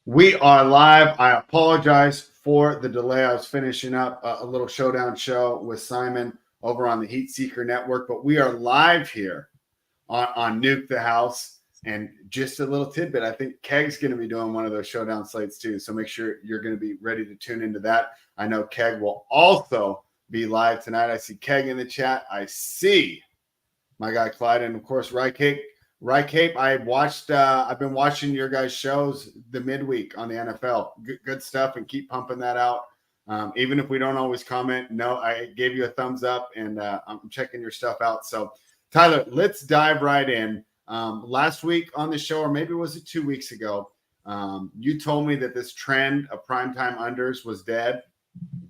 We are live. I apologize for the delay. I was finishing up a little showdown show with Simon over on the Heat Seeker Network, but we are live here on Nuke the House. And just a little tidbit, I think Keg's going to be doing one of those showdown slates too. So make sure you're going to be ready to tune into that. I know Keg will also be live tonight. I see Keg in the chat. I see my guy Clyde, and of course, Rycape. I've been watching your guys' shows the midweek on the NFL. Good stuff, and keep pumping that out. Even if we don't always comment, no, I gave you a thumbs up, and I'm checking your stuff out. So, Tyler, let's dive right in. Last week on the show, or maybe was it 2 weeks ago, you told me that this trend of primetime unders was dead.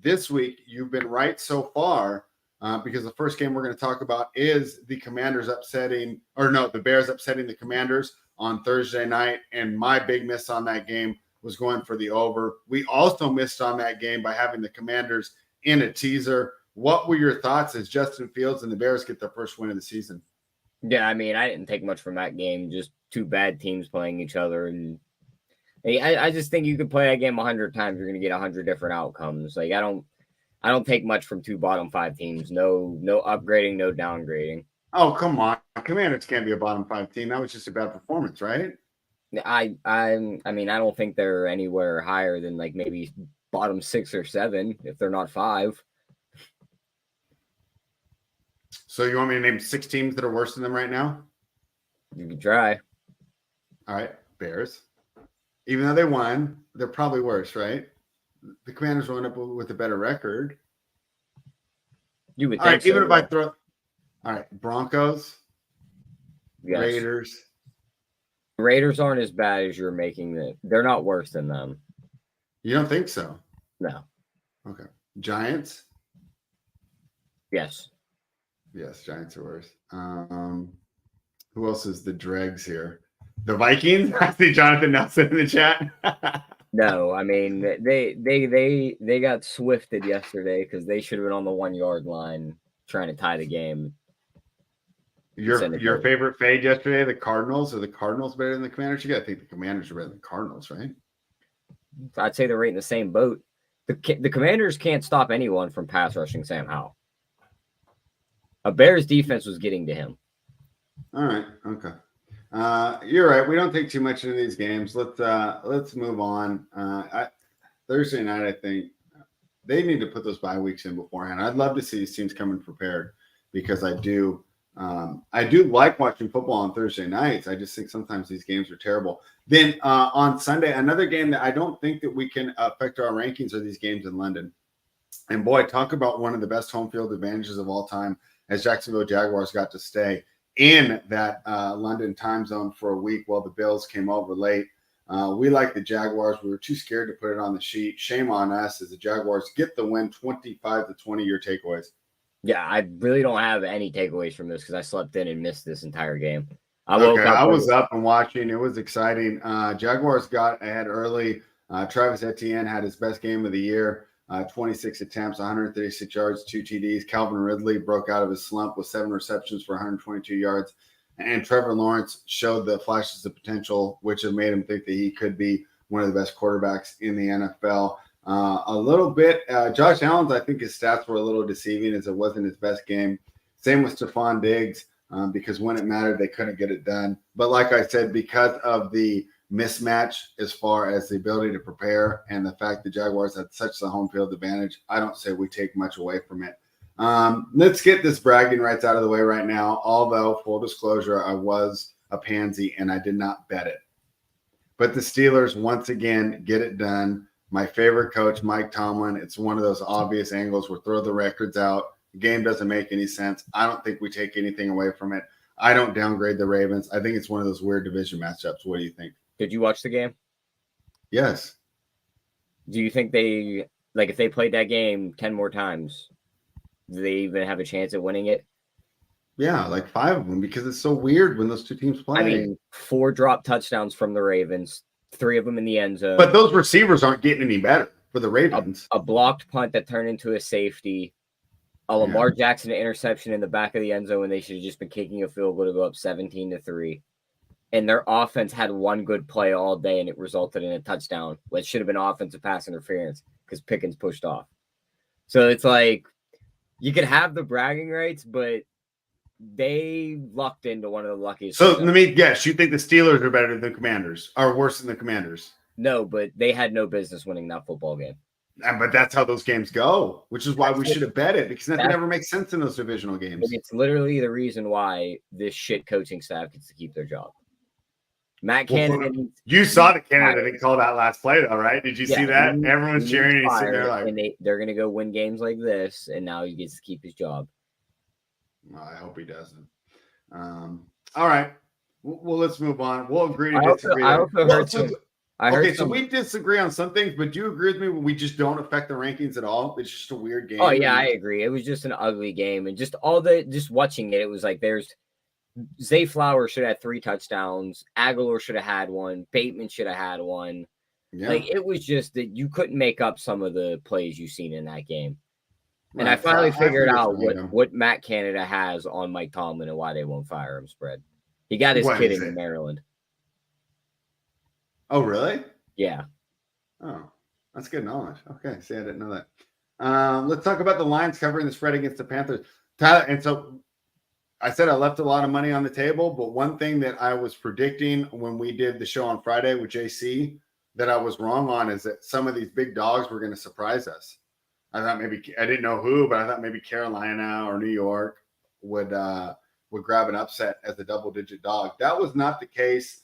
This week, you've been right so far. Because the first game we're going to talk about is the Bears upsetting the Commanders on Thursday night. And my big miss on that game was going for the over. We also missed on that game by having the Commanders in a teaser. What were your thoughts as Justin Fields and the Bears get their first win of the season? Yeah, I mean, I didn't take much from that game. Just two bad teams playing each other. And I just think you could play that game 100 times. You're going to get 100 different outcomes. Like, I don't take much from two bottom five teams. No upgrading, no downgrading. Oh, come on. Commanders can't be a bottom five team. That was just a bad performance, right? I mean, I don't think they're anywhere higher than like maybe bottom 6 or 7 if they're not 5. So you want me to name 6 teams that are worse than them right now? You can try. All right, Bears. Even though they won, they're probably worse, right? The Commanders wound up with a better record. You would think all right, so, even if I throw all right, Broncos, yes. Raiders aren't as bad as you're making it. They're not worse than them. You don't think so? No. Okay. Giants? Yes. Yes, Giants are worse. Who else is the dregs here? The Vikings? I see Jonathan Nelson in the chat. No, I mean they got swifted yesterday because they should have been on the 1 yard line trying to tie the game. Your favorite fade yesterday, the Cardinals? Are the Cardinals better than the Commanders? You got to think the Commanders are better than the Cardinals, right? I'd say they're right in the same boat. The Commanders can't stop anyone from pass rushing Sam Howell. A Bears defense was getting to him. All right. Okay. You're right. We don't take too much into these games. Let's move on. Thursday night, I think they need to put those bye weeks in beforehand. I'd love to see these teams coming prepared because I do like watching football on Thursday nights. I just think sometimes these games are terrible. Then on Sunday, another game that I don't think that we can affect our rankings are these games in London. And boy, talk about one of the best home field advantages of all time, as Jacksonville Jaguars got to stay in that London time zone for a week while the Bills came over late. We like the Jaguars. We were too scared to put it on the sheet. Shame on us as the Jaguars get the win, 25-20. Your takeaways? Yeah, I really don't have any takeaways from this because I slept in and missed this entire game. I was up and watching. It was exciting. Jaguars got ahead early. Travis Etienne had his best game of the year. 26 attempts, 136 yards, 2 TDs. Calvin Ridley broke out of his slump with 7 receptions for 122 yards. And Trevor Lawrence showed the flashes of potential, which have made him think that he could be one of the best quarterbacks in the NFL. A little bit, Josh Allen's, I think his stats were a little deceiving as it wasn't his best game. Same with Stephon Diggs, because when it mattered, they couldn't get it done. But like I said, because of the mismatch as far as the ability to prepare and the fact the Jaguars had such the home field advantage, I don't say we take much away from it. Let's get this bragging rights out of the way right now. Although, full disclosure, I was a pansy and I did not bet it. But the Steelers, once again, get it done. My favorite coach, Mike Tomlin, it's one of those obvious angles where throw the records out. The game doesn't make any sense. I don't think we take anything away from it. I don't downgrade the Ravens. I think it's one of those weird division matchups. What do you think? Did you watch the game? Yes. Do you think if they played that game 10 more times, do they even have a chance at winning it? Yeah, like 5 of them, because it's so weird when those two teams play. I mean, 4 drop touchdowns from the Ravens, 3 of them in the end zone. But those receivers aren't getting any better for the Ravens. A blocked punt that turned into a safety, a Lamar Jackson interception in the back of the end zone when they should have just been kicking a field goal to go up 17-3. and their offense had one good play all day, and it resulted in a touchdown, which should have been offensive pass interference because Pickens pushed off. So it's like you could have the bragging rights, but they lucked into one of the luckiest. So let me guess. You think the Steelers are better than the Commanders, or worse than the Commanders? No, but they had no business winning that football game. But that's how those games go, which is why we should have bet it, because nothing ever makes sense in those divisional games. It's literally the reason why this shit coaching staff gets to keep their job. Matt Canada. You saw that Canada didn't call that last play, though, right? Did you see that? Everyone's cheering, and he's sitting there like, and they're going to go win games like this, and now he gets to keep his job. Well, I hope he doesn't. All right. Well, let's move on. We'll agree to disagree. I also heard so we disagree on some things, but do you agree with me when we just don't affect the rankings at all? It's just a weird game. Oh, yeah, I agree. It was just an ugly game. And just watching it, it was like Zay Flowers should have had 3 touchdowns. Aguilar should have had 1. Bateman should have had 1. Yeah. Like, it was just that you couldn't make up some of the plays you've seen in that game. Right. And I finally figured out what Matt Canada has on Mike Tomlin and why they won't fire him, spread. He got his kid in Maryland. Oh, really? Yeah. Oh, that's good knowledge. Okay. See, I didn't know that. Let's talk about the Lions covering the spread against the Panthers. Tyler, and so I said I left a lot of money on the table, but one thing that I was predicting when we did the show on Friday with JC that I was wrong on is that some of these big dogs were going to surprise us. I thought maybe I didn't know who, but I thought maybe Carolina or New York would grab an upset as a double-digit dog. That was not the case.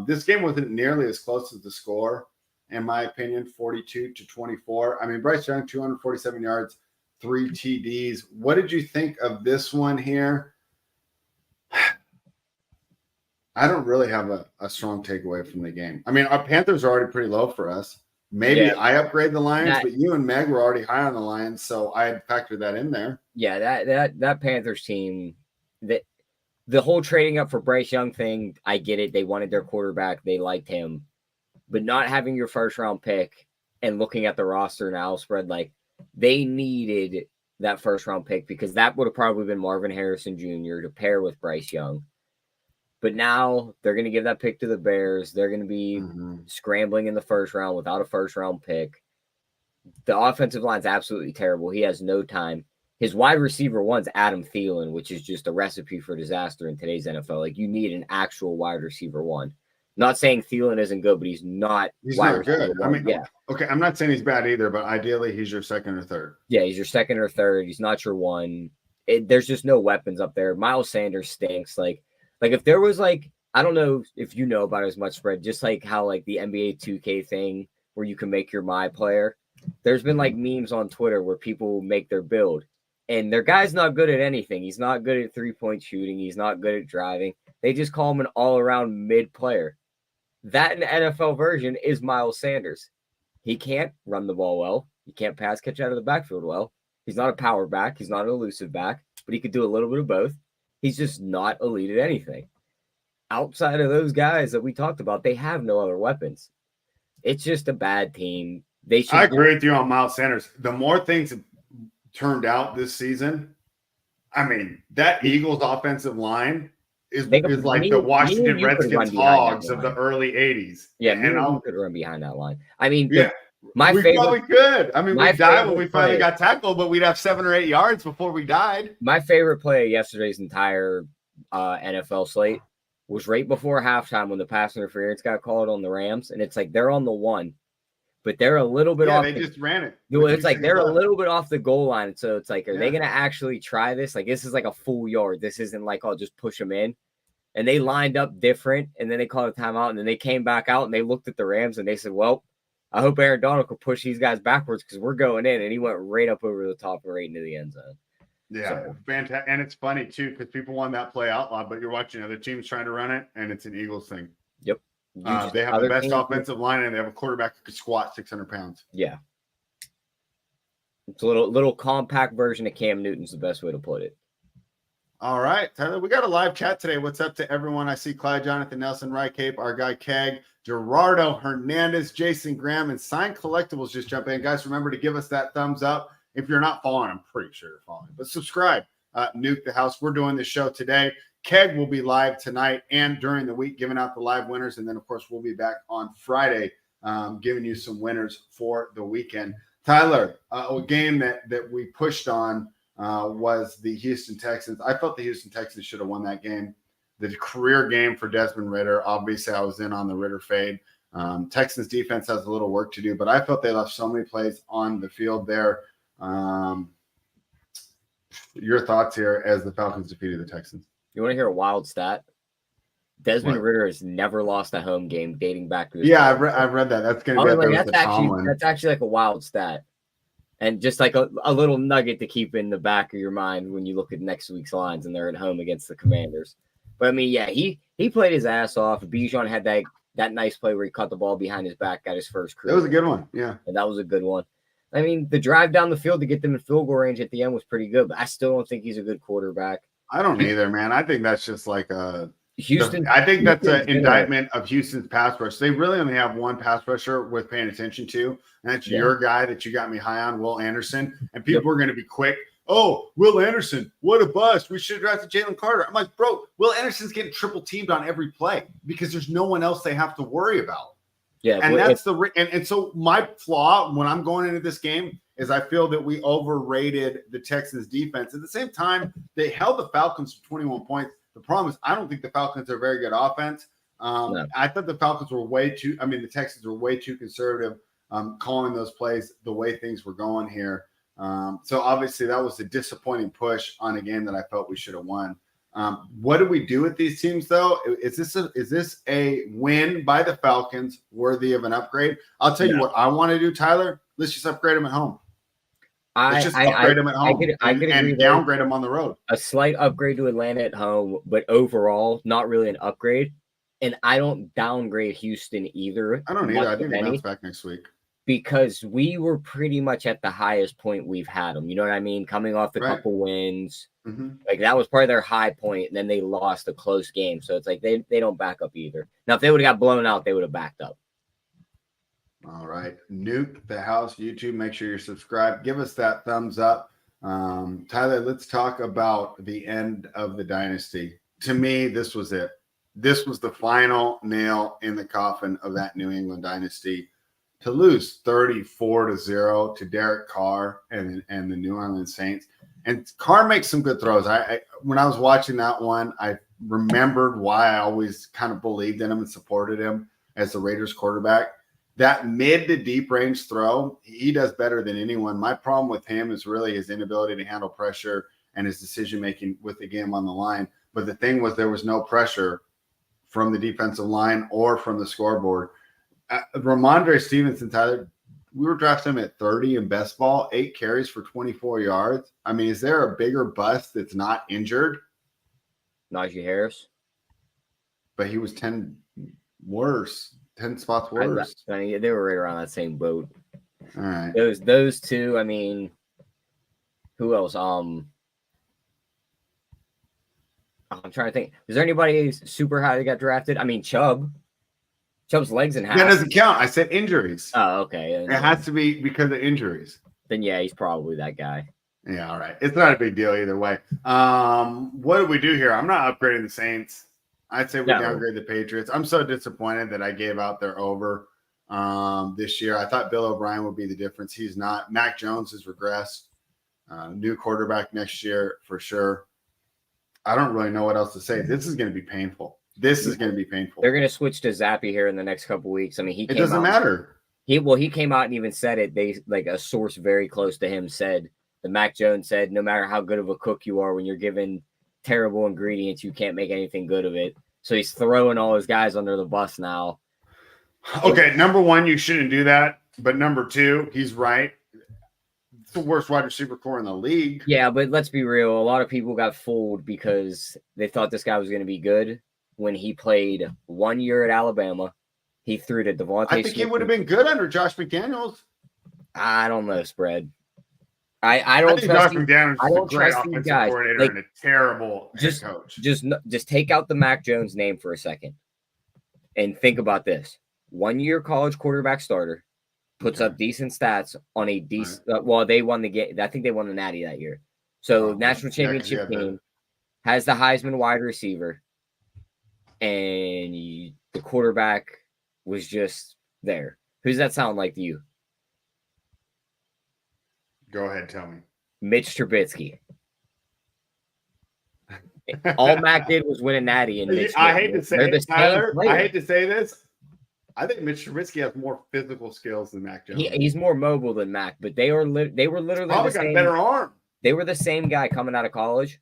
This game wasn't nearly as close as the score, in my opinion, 42-24. I mean, Bryce Young, 247 yards, 3 TDs. What did you think of this one here? I don't really have a strong takeaway from the game. I mean, our Panthers are already pretty low for us. Maybe I upgrade the Lions, but you and Meg were already high on the Lions, so I had factored that in there. Yeah, that Panthers team, the whole trading up for Bryce Young thing, I get it. They wanted their quarterback. They liked him. But not having your first-round pick and looking at the roster now, spread, like, they needed that first-round pick because that would have probably been Marvin Harrison Jr. to pair with Bryce Young. But now they're going to give that pick to the Bears. They're going to be scrambling in the first round without a first-round pick. The offensive line's absolutely terrible. He has no time. His wide receiver one's Adam Thielen, which is just a recipe for disaster in today's NFL. Like, you need an actual wide receiver one. Not saying Thielen isn't good, but he's not good. I mean, okay, I'm not saying he's bad either, but ideally he's your second or third. Yeah, he's your second or third. He's not your one. There's just no weapons up there. Miles Sanders stinks. Like if there was I don't know if you know about it as much, spread, just like how like the NBA 2K thing where you can make your my player. There's been like memes on Twitter where people make their build and their guy's not good at anything. He's not good at 3-point shooting. He's not good at driving. They just call him an all-around mid player. That in the NFL version is Miles Sanders. He can't run the ball well. He can't pass catch out of the backfield well. He's not a power back. He's not an elusive back, but he could do a little bit of both. He's just not elite at anything. Outside of those guys that we talked about, they have no other weapons. It's just a bad team. I agree with you on Miles Sanders. The more things have turned out this season, I mean, that Eagles offensive line is like the Washington Redskins Hogs of the early 80s. Yeah, and could run behind that line. I mean, we probably could. I mean, we died when we finally got tackled, but we'd have 7 or 8 yards before we died. My favorite play of yesterday's entire NFL slate was right before halftime when the pass interference got called on the Rams, and it's like they're on the 1, but they're a little bit off. They just ran it. It's like they're a little bit off the goal line, so it's like, are they going to actually try this? Like, this is like a full yard. This isn't like I'll just push them in. And they lined up different, and then they called a timeout, and then they came back out, and they looked at the Rams, and they said, well, I hope Aaron Donald could push these guys backwards because we're going in, and he went right up over the top and right into the end zone. Yeah, fantastic. And it's funny, too, because people want that play out loud, but you're watching other teams trying to run it, and it's an Eagles thing. Yep. They have the best offensive line, and they have a quarterback who could squat 600 pounds. Yeah. It's a little compact version of Cam Newton's the best way to put it. All right, Tyler, we got a live chat today. What's up to everyone? I see Clyde, Jonathan, Nelson, Rycape, our guy Keg, Gerardo Hernandez, Jason Graham, and Sign Collectibles just jump in. Guys, remember to give us that thumbs up. If you're not following, I'm pretty sure you're following, but subscribe. Nuke the house. We're doing this show today Keg will be live tonight and during the week, giving out the live winners. And then, of course, we'll be back on Friday giving you some winners for the weekend. Tyler, a game that we pushed on was the Houston Texans. I felt the Houston Texans should have won that game. The career game for Desmond Ridder. Obviously, I was in on the Ridder fade. Texans defense has a little work to do, but I felt they left so many plays on the field there. Your thoughts here as the Falcons defeated the Texans? You want to hear a wild stat? Desmond Ridder has never lost a home game dating back to his I've read that. That's going to be that's actually like a wild stat, and just like a little nugget to keep in the back of your mind when you look at next week's lines and they're at home against the Commanders. But I mean, yeah, he played his ass off. Bijan had that nice play where he cut the ball behind his back, got his first career. That was a good one. Yeah, and that was a good one. I mean, the drive down the field to get them in field goal range at the end was pretty good, but I still don't think he's a good quarterback. I don't either, man. I think that's just like Houston. I think that's an indictment of Houston's pass rush. They really only have one pass rusher worth paying attention to, and that's your guy that you got me high on, Will Anderson. And people are going to be quick. Oh, Will Anderson, what a bust. We should have drafted Jalen Carter. I'm like, bro, Will Anderson's getting triple teamed on every play because there's no one else they have to worry about. Yeah, and that's and so my flaw when I'm going into this game is I feel that we overrated the Texans defense. At the same time, they held the Falcons to 21 points. The problem is I don't think the Falcons are very good offense. No. I thought the Falcons were the Texans were way too conservative calling those plays the way things were going here. So obviously that was a disappointing push on a game that I felt we should have won. What do we do with these teams, though? Is this a win by the Falcons worthy of an upgrade? I'll tell you what I want to do, Tyler. Let's just upgrade them at home. Let's just upgrade them at home and downgrade them on the road. A slight upgrade to Atlanta at home, but overall, not really an upgrade. And I don't downgrade Houston either. I don't either. I think they bounce back next week. Because we were pretty much at the highest point we've had them. You know what I mean? Coming off the couple wins. Mm-hmm. Like that was probably their high point, and then they lost a close game. So it's like they don't back up either. Now, if they would have got blown out, they would have backed up. All right. Nuke the House YouTube. Make sure you're subscribed. Give us that thumbs up. Tyler, let's talk about the end of the dynasty. To me, this was it. This was the final nail in the coffin of that New England dynasty. To lose 34-0 to Derek Carr and the New Orleans Saints. And Carr makes some good throws. I when I was watching that one, I remembered why I always kind of believed in him and supported him as the Raiders quarterback. That mid to deep range throw, he does better than anyone. My problem with him is really his inability to handle pressure and his decision-making with the game on the line. But the thing was there was no pressure from the defensive line or from the scoreboard. Ramondre Stevenson, Tyler, we were drafting him at 30 in best ball, 8 carries for 24 yards. I mean, is there a bigger bust that's not injured? Najee Harris. But he was 10 spots worse. I mean, they were right around that same boat. All right. Those two, I mean, who else? I'm trying to think. Is there anybody super high that got drafted? I mean, Chubb's legs in half. That doesn't count. I said injuries. Oh, okay. It has to be because of injuries. Then, yeah, he's probably that guy. Yeah, all right. It's not a big deal either way. What do we do here? I'm not upgrading the Saints. I'd say we downgrade the Patriots. I'm so disappointed that I gave out their over this year. I thought Bill O'Brien would be the difference. He's not. Mac Jones has regressed. New quarterback next year for sure. I don't really know what else to say. This is going to be painful. This is going to be painful. They're going to switch to Zappy here in the next couple weeks. I mean, it doesn't matter. He came out and even said it. They like a source very close to him said the Mac Jones said, no matter how good of a cook you are, when you're given terrible ingredients, you can't make anything good of it. So he's throwing all his guys under the bus now. Okay, number one, you shouldn't do that. But number two, he's right. It's the worst wide receiver core in the league. Yeah, but let's be real. A lot of people got fooled because they thought this guy was going to be good. When he played 1 year at Alabama, he threw to Devontae I think he would have been good under Josh McDaniels. I don't know, spread. I don't think trust Josh McDaniels is a great offensive coordinator and a terrible head coach. Just take out the Mac Jones name for a second and think about this. 1 year college quarterback starter puts up decent stats on a decent. Well, they won the game. I think they won the Natty that year. So national championship team. has the Heisman wide receiver, and the quarterback was just there. Who's that sound like to you? Go ahead, tell me. Mitch Trubisky. All Mac did was win a natty. And I hate to say it, Tyler. I hate to say this. I think Mitch Trubisky has more physical skills than Mac Jones. He's more mobile than Mac, but they were literally probably got a better arm. They were the same guy coming out of college.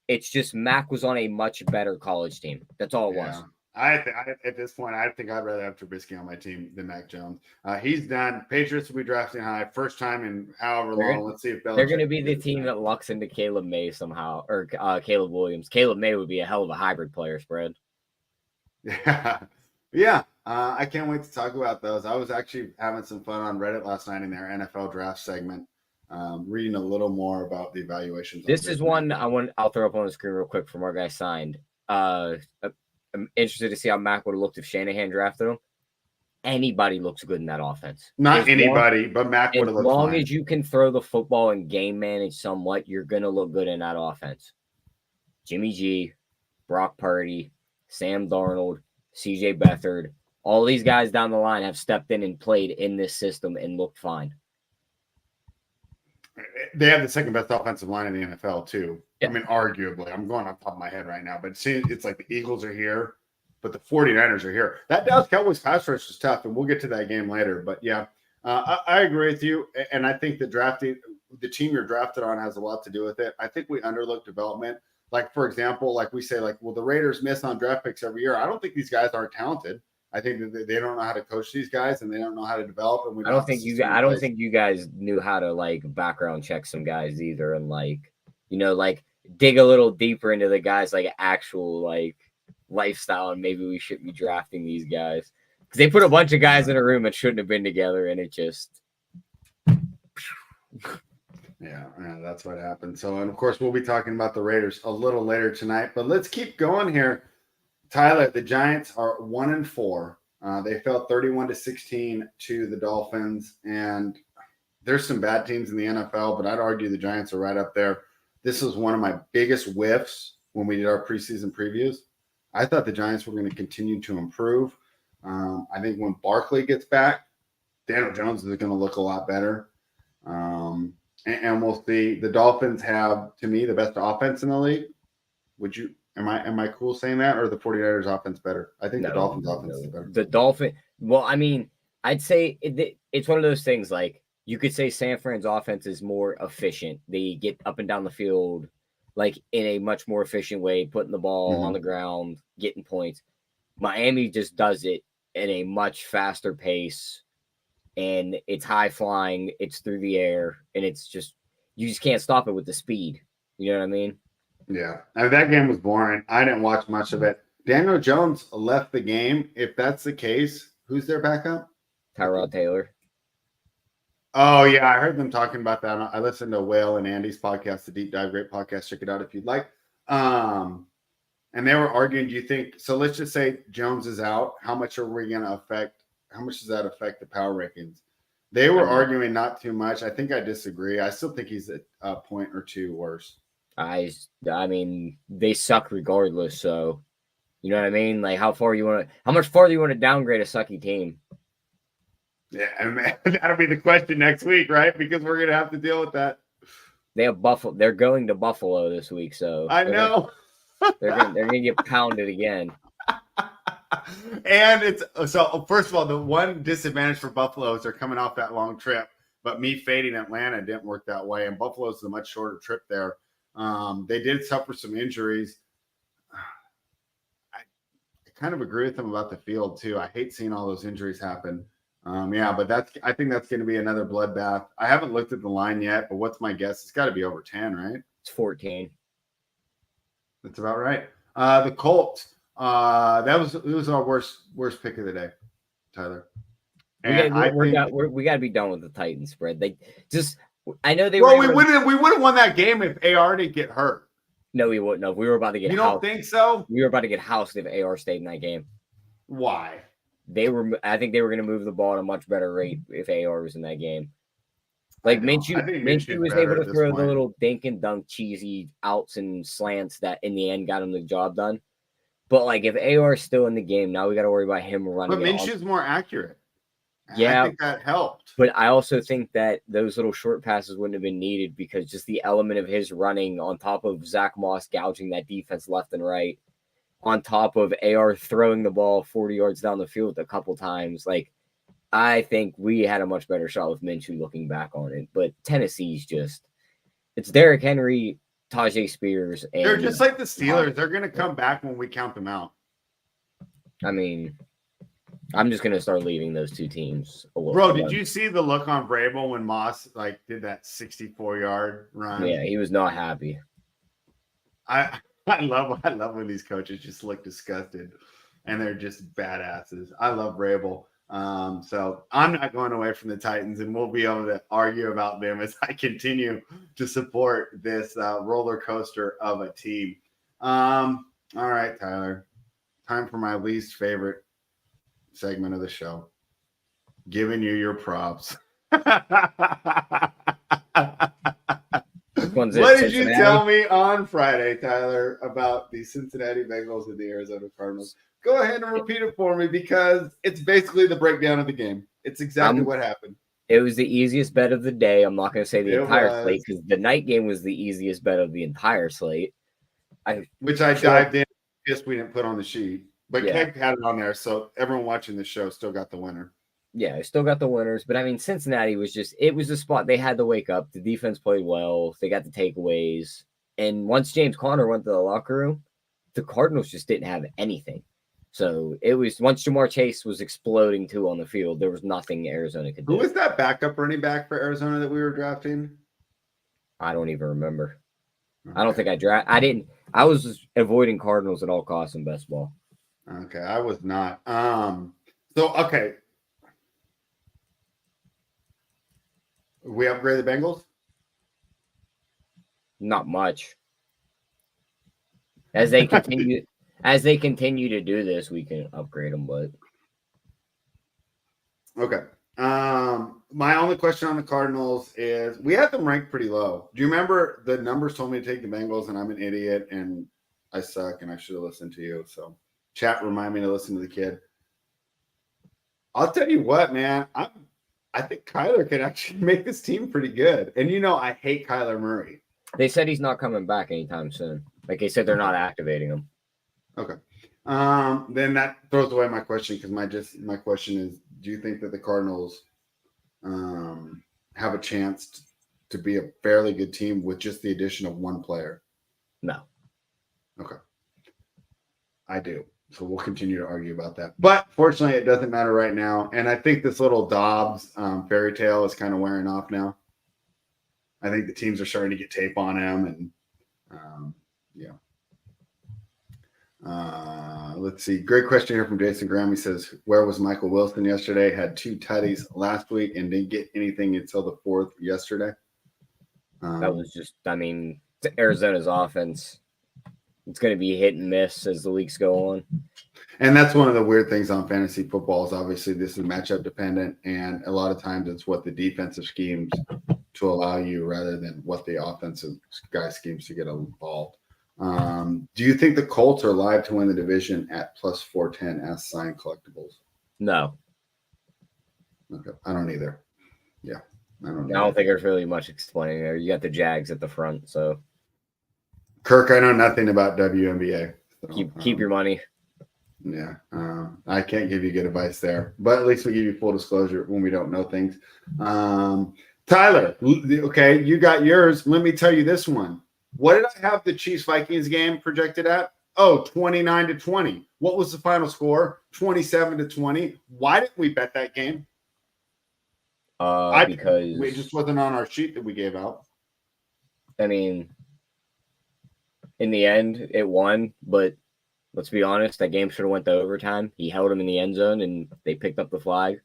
It's just Mac was on a much better college team. That's all it was. At this point, I think I'd rather have Trubisky on my team than Mac Jones. He's done. Patriots will be drafting high, first time in however long. Let's see if they're going to be the team that lucks into Caleb May somehow, or Caleb Williams. Caleb May would be a hell of a hybrid player, spread. Yeah. I can't wait to talk about those. I was actually having some fun on Reddit last night in their NFL draft segment, reading a little more about the evaluations. This is one I'll throw up on the screen real quick from our guy signed. I'm interested to see how Mac would have looked if Shanahan drafted him. Anybody looks good in that offense. Not anybody, but Mac would have looked fine. As long as you can throw the football and game manage somewhat, you're going to look good in that offense. Jimmy G, Brock Purdy, Sam Darnold, CJ Beathard, all these guys down the line have stepped in and played in this system and looked fine. They have the second best offensive line in the NFL, too. Yeah. I mean, arguably. I'm going off the top of my head right now. But see, it's like the Eagles are here, but the 49ers are here. That Dallas Cowboys pass rush is tough, and we'll get to that game later. But, yeah, I agree with you. And I think the team you're drafted on has a lot to do with it. I think we underlook development. Like, for example, like we say, the Raiders miss on draft picks every year. I don't think these guys aren't talented. I think that they don't know how to coach these guys, and they don't know how to develop. And I don't think you guys knew how to background check some guys either, and dig a little deeper into the guys actual lifestyle. And maybe we shouldn't be drafting these guys because they put a bunch of guys in a room that shouldn't have been together, and it just. Yeah, that's what happened. So, and of course, we'll be talking about the Raiders a little later tonight. But let's keep going here. Tyler, the Giants are 1-4. They fell 31-16 to the Dolphins, and there's some bad teams in the NFL, but I'd argue the Giants are right up there. This was one of my biggest whiffs when we did our preseason previews. I thought the Giants were going to continue to improve. I think when Barkley gets back, Daniel Jones is going to look a lot better. And we'll see. The Dolphins have, to me, the best offense in the league. Am I cool saying that, or the 49ers offense better? I think the Dolphins offense is better. I'd say it's one of those things you could say San Fran's offense is more efficient. They get up and down the field in a much more efficient way, putting the ball on the ground, getting points. Miami just does it in a much faster pace, and it's high flying, it's through the air, and it's just you just can't stop it with the speed. You know what I mean? Yeah, that game was boring. I didn't watch much of it. Daniel Jones left the game. If that's the case, who's their backup? Tyrod Taylor. Oh, yeah, I heard them talking about that. I listened to Whale and Andy's podcast, the Deep Dive, great podcast. Check it out if you'd like. And they were arguing, do you think – so let's just say Jones is out. How much are we going to affect – how much does that affect the power rankings? They were arguing not too much. I think I disagree. I still think he's a point or two worse. I mean, they suck regardless. So, you know what I mean? How much farther you want to downgrade a sucky team? Yeah, and that'll be the question next week, right? Because we're gonna have to deal with that. They have Buffalo. They're going to Buffalo this week, so I know they're gonna get pounded again. And it's so. First of all, the one disadvantage for Buffalo is they're coming off that long trip. But me fading Atlanta didn't work that way, and Buffalo's a much shorter trip there. They did suffer some injuries. I kind of agree with them about the field too. I hate seeing all those injuries happen. But I think that's going to be another bloodbath. I haven't looked at the line yet, but what's my guess? It's got to be over 10, right? It's 14. That's about right. The Colts. It was our worst pick of the day, Tyler. We got to be done with the Titans spread. They just. I know they. Well, we would have won that game if AR didn't get hurt. No, we wouldn't have. We were about to get. You don't think so? We were about to get housed if AR stayed in that game. Why? I think they were going to move the ball at a much better rate if AR was in that game. Like I think Minshew was better able at to this throw the point. little dink and dunk cheesy outs and slants that in the end got him the job done. But like if AR is still in the game, now we got to worry about him running. But Minshew's more accurate. Yeah, I think that helped. But I also think that those little short passes wouldn't have been needed because just the element of his running on top of Zach Moss gouging that defense left and right, on top of AR throwing the ball 40 yards down the field a couple times, like I think we had a much better shot with Minshew looking back on it. But Tennessee's just it's Derrick Henry, Tajay Spears, and They're just like the Steelers. They're gonna come back when we count them out. I mean, I'm just gonna start leaving those two teams. Bro, did you see the look on Vrabel when Moss like did that 64-yard run? Yeah, he was not happy. I love when these coaches just look disgusted and they're just badasses. I love Vrabel. So I'm not going away from the Titans, and we'll be able to argue about them as I continue to support this roller coaster of a team. All right, Tyler, time for my least favorite segment of the show. Giving you your props. What did you tell me on Friday, Tyler, about the Cincinnati Bengals and the Arizona Cardinals? Go ahead and repeat it for me because it's basically the breakdown of the game. It's exactly what happened. It was the easiest bet of the day. I'm not going to say the entire slate because the night game was the easiest bet of the entire slate. Which I dived in. Just we didn't put on the sheet. But Keg had it on there, so everyone watching the show still got the winner. Yeah, I still got the winners. But, I mean, Cincinnati was it was a spot they had to wake up. The defense played well. They got the takeaways. And once James Conner went to the locker room, the Cardinals just didn't have anything. So it was once Jamar Chase was exploding too on the field, there was nothing Arizona could do. Who was that backup running back for Arizona that we were drafting? I don't even remember. Okay. I don't think I didn't. I was just avoiding Cardinals at all costs in best ball. Okay, I was not. Okay. We upgrade the Bengals? Not much. As they continue to do this, we can upgrade them, but okay. My only question on the Cardinals is we had them ranked pretty low. Do you remember the numbers told me to take the Bengals and I'm an idiot and I suck and I should have listened to you. So chat remind me to listen to the kid. I'll tell you what, man. I think Kyler can actually make this team pretty good. And I hate Kyler Murray. They said he's not coming back anytime soon. Like they said, they're not activating him. Okay. Then that throws away my question because my question is, do you think that the Cardinals have a chance to be a fairly good team with just the addition of one player? No. Okay. I do. So we'll continue to argue about that. But fortunately, it doesn't matter right now. And I think this little Dobbs fairy tale is kind of wearing off now. I think the teams are starting to get tape on him. And, yeah. Let's see. Great question here from Jason Graham. He says, where was Michael Wilson yesterday? Had 2 tutties last week and didn't get anything until the 4th yesterday. That was just, Arizona's offense. It's going to be hit and miss as the weeks go on. And that's one of the weird things on fantasy football is obviously this is matchup dependent. And a lot of times it's what the defensive schemes to allow you rather than what the offensive guy schemes to get involved. Do you think the Colts are live to win the division at plus 410 as signed collectibles? No. Okay. I don't either. Yeah. I don't think there's really much explaining there. You got the Jags at the front, so. Kirk, I know nothing about WNBA. So, keep your money. Yeah. I can't give you good advice there, but at least we give you full disclosure when we don't know things. Tyler, okay, you got yours. Let me tell you this one. What did I have the Chiefs-Vikings game projected at? 29-20. What was the final score? 27-20. Why didn't we bet that game? Because it just wasn't on our sheet that we gave out. I mean, in the end, it won, but let's be honest, that game should have went to overtime. He held him in the end zone, and they picked up the flag.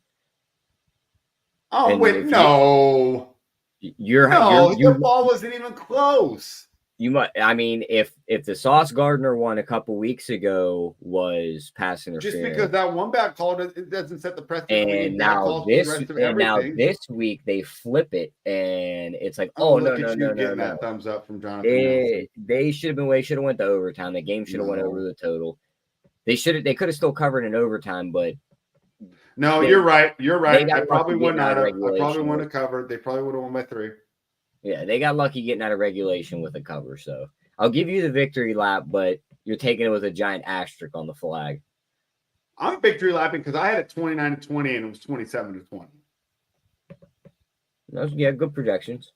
Oh, and wait, no. Your ball wasn't even close. You might. I mean, if the Sauce Gardner one a couple weeks ago was pass Just interference, because that one bad call it doesn't set the precedent. We need bad calls for the rest of everything. this week they flip it, and it's like, Oh, no, look at you getting that thumbs up from Jonathan Nelson. They should have been way should have went to overtime. The game should have went over the total. They could have still covered in overtime, but no, you're right. You're right. I probably wouldn't have covered. They probably would have won by 3. Yeah, they got lucky getting out of regulation with a cover. So I'll give you the victory lap, but you're taking it with a giant asterisk on the flag. I'm victory lapping because I had it 29-20 and it was 27-20. Yeah, good projections.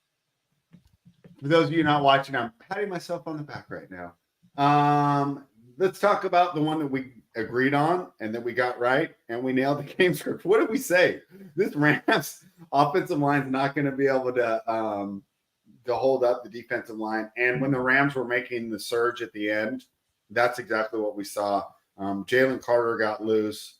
For those of you not watching, I'm patting myself on the back right now. Let's talk about the one that we agreed on and that we got right, and we nailed the game script. What did we say? This Rams offensive line is not going to be able to hold up the defensive line. And when the Rams were making the surge at the end, that's exactly what we saw. Jalen Carter got loose.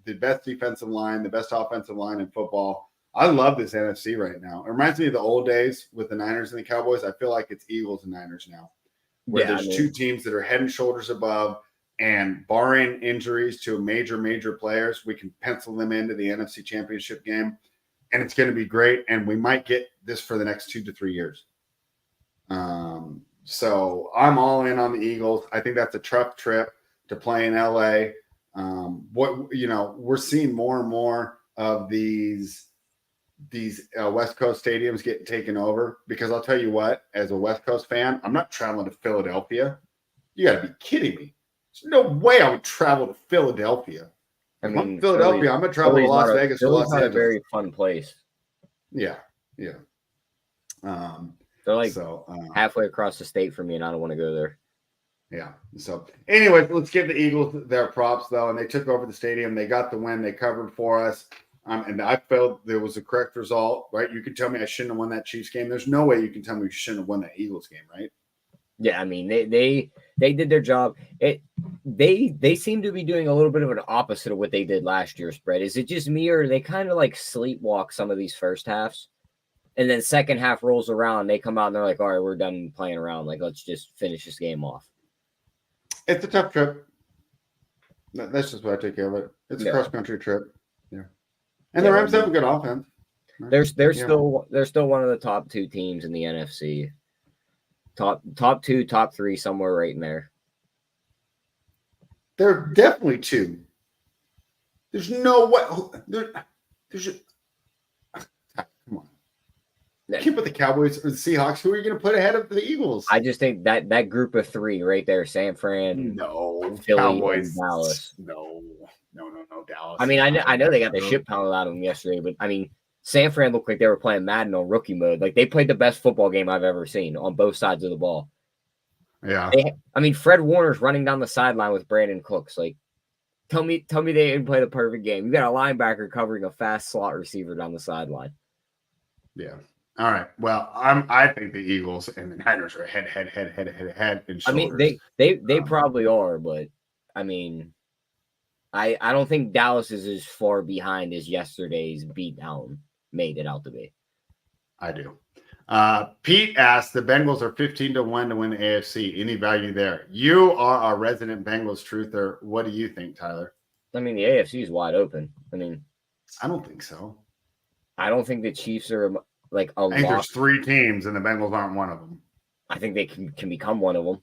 The best defensive line, the best offensive line in football. I love this NFC right now. It reminds me of the old days with the Niners and the Cowboys. I feel like it's Eagles and Niners now, where there's two teams that are head and shoulders above, and barring injuries to major players, we can pencil them into the NFC Championship game, and it's going to be great, and we might get this for the next 2 to 3 years. So I'm all in on the Eagles. I think that's a tough trip to play in LA. We're seeing more and more of these West Coast stadiums getting taken over, because I'll tell you what, as a West Coast fan, I'm not traveling to Philadelphia. You got to be kidding me. There's no way I would travel to Philadelphia. I mean, Philadelphia, I'm going to travel to Las Vegas or Los Angeles. A very fun place. Yeah. They're like halfway across the state from me, and I don't want to go there. Yeah. So, anyway, let's give the Eagles their props, though. And they took over the stadium. They got the win. They covered for us. And I felt there was a correct result, right? You can tell me I shouldn't have won that Chiefs game. There's no way you can tell me we shouldn't have won that Eagles game, right? Yeah, I mean, they did their job. They seem to be doing a little bit of an opposite of what they did last year, Spread. Is it just me, or they kind of like sleepwalk some of these first halves? And then second half rolls around, they come out and they're like, all right, we're done playing around. Like, let's just finish this game off. It's a tough trip. That's just what I take care of it. It's a cross-country trip. Yeah. And the Rams have a good offense. They're still one of the top 2 teams in the NFC. Top 2, top 3, somewhere right in there. They're definitely 2. There's no way. Come on. You can't put the Cowboys or the Seahawks. Who are you going to put ahead of the Eagles? I just think that group of 3 right there, San Fran, Philly, Cowboys, and Dallas. No, Dallas. I mean, I know they got the shit pounded out of them yesterday, but I mean, San Fran looked like they were playing Madden on rookie mode. Like, they played the best football game I've ever seen on both sides of the ball. Yeah. Fred Warner's running down the sideline with Brandon Cooks. Like, tell me they didn't play the perfect game. You got a linebacker covering a fast slot receiver down the sideline. Yeah. All right. Well, I think the Eagles and the Niners are head and shoulders. I mean, they probably are, but I mean, I don't think Dallas is as far behind as yesterday's beatdown made it out to be. I do. Pete asked, the Bengals are 15-1 to win the AFC. Any value there? You are a resident Bengals truther. What do you think, Tyler? I mean, the AFC is wide open. I mean, I don't think so. I don't think the Chiefs are like a I think there's 3 teams and the Bengals aren't one of them. I think they can become one of them.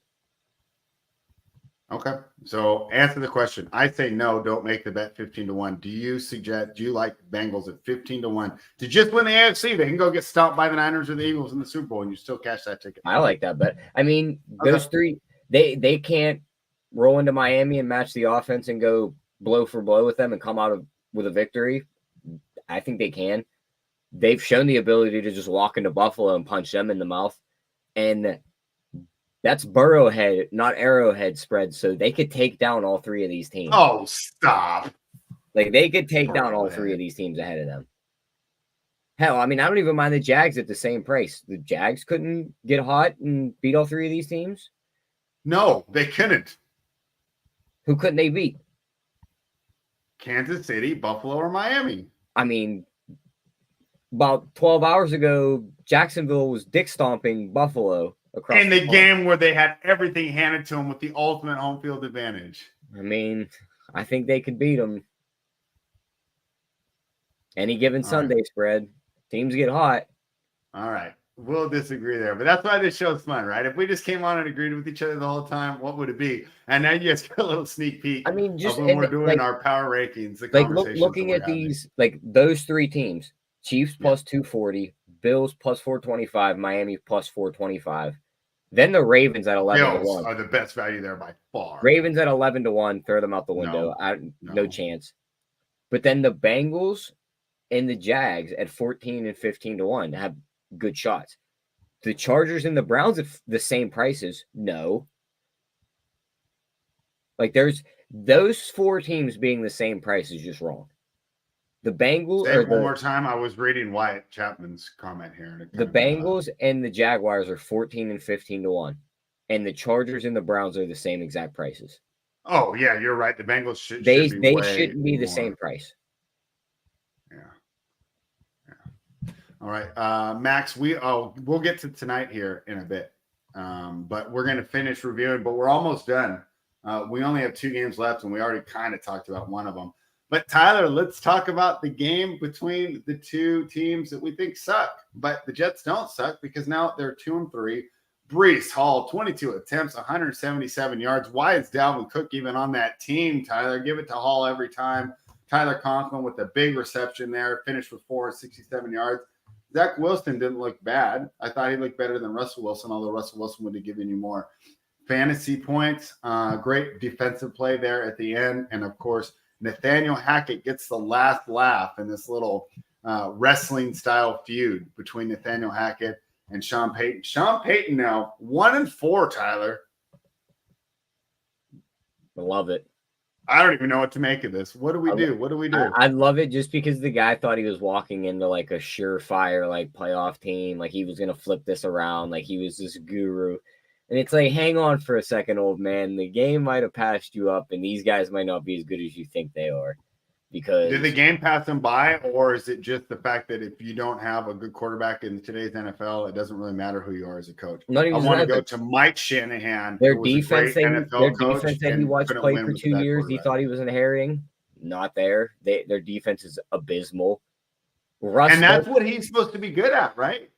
Okay. So answer the question. I say no, don't make the bet 15-1. Do you like Bengals at 15-1 to just win the AFC? They can go get stopped by the Niners or the Eagles in the Super Bowl and you still cash that ticket. I like that bet. I mean, those 3, they can't roll into Miami and match the offense and go blow for blow with them and come out with a victory. I think they can. They've shown the ability to just walk into Buffalo and punch them in the mouth. And that's Burrowhead, not Arrowhead spread. So they could take down all 3 of these teams. Oh, stop. Like, they could take down all 3 of these teams ahead of them. Hell, I mean, I don't even mind the Jags at the same price. The Jags couldn't get hot and beat all 3 of these teams? No, they couldn't. Who couldn't they beat? Kansas City, Buffalo, or Miami. I mean, about 12 hours ago, Jacksonville was dick stomping Buffalo. across in the pond. game where they had everything handed to them with the ultimate home field advantage. I mean, I think they could beat them. Any given Sunday spread, teams get hot. All right. We'll disagree there, but that's why this show's fun, right? If we just came on and agreed with each other the whole time, what would it be? And now you guys get a little sneak peek. I mean, just when we're doing our power rankings, the conversations looking at these, like those three teams: Chiefs plus 240, Bills plus 425, Miami plus 425. Then the Ravens at 11 to 1 are the best value there by far. Ravens at 11 to 1, throw them out the window. No chance. But then the Bengals and the Jags at 14 and 15 to 1 have good shots. The Chargers and the Browns at the same prices. No. Like there's those four teams being the same price is just wrong. The Bengals one more time. I was reading Wyatt Chapman's comment here. The Bengals and the Jaguars are 14 and 15 to 1. And the Chargers and the Browns are the same exact prices. Oh, yeah, you're right. The Bengals should they shouldn't be the same price. All right, Max, we'll get to tonight here in a bit, but we're going to finish reviewing, but we're almost done. We only have 2 games left, and we already kind of talked about one of them. But, Tyler, let's talk about the game between the two teams that we think suck. But the Jets don't suck because now they're 2-3. Breece Hall, 22 attempts, 177 yards. Why is Dalvin Cook even on that team, Tyler? Give it to Hall every time. Tyler Conklin with a big reception there, finished with 467 yards. Zach Wilson didn't look bad. I thought he looked better than Russell Wilson, although Russell Wilson would have given you more fantasy points. Great defensive play there at the end. And, of course, Nathaniel Hackett gets the last laugh in this little wrestling-style feud between Nathaniel Hackett and Sean Payton. Sean Payton now 1-4, Tyler. I love it. I don't even know what to make of this. What do we do? What do we do? I love it just because the guy thought he was walking into like a surefire like playoff team, like he was gonna flip this around, like he was this guru. And it's like, hang on for a second, old man. The game might have passed you up, and these guys might not be as good as you think they are. Because did the game pass them by, or is it just the fact that if you don't have a good quarterback in today's NFL, it doesn't really matter who you are as a coach? I want to go to Mike Shanahan. Their defense that he watched play for 2 years, he thought he was inheriting. Not there. Their defense is abysmal. And that's what he's supposed to be good at, right?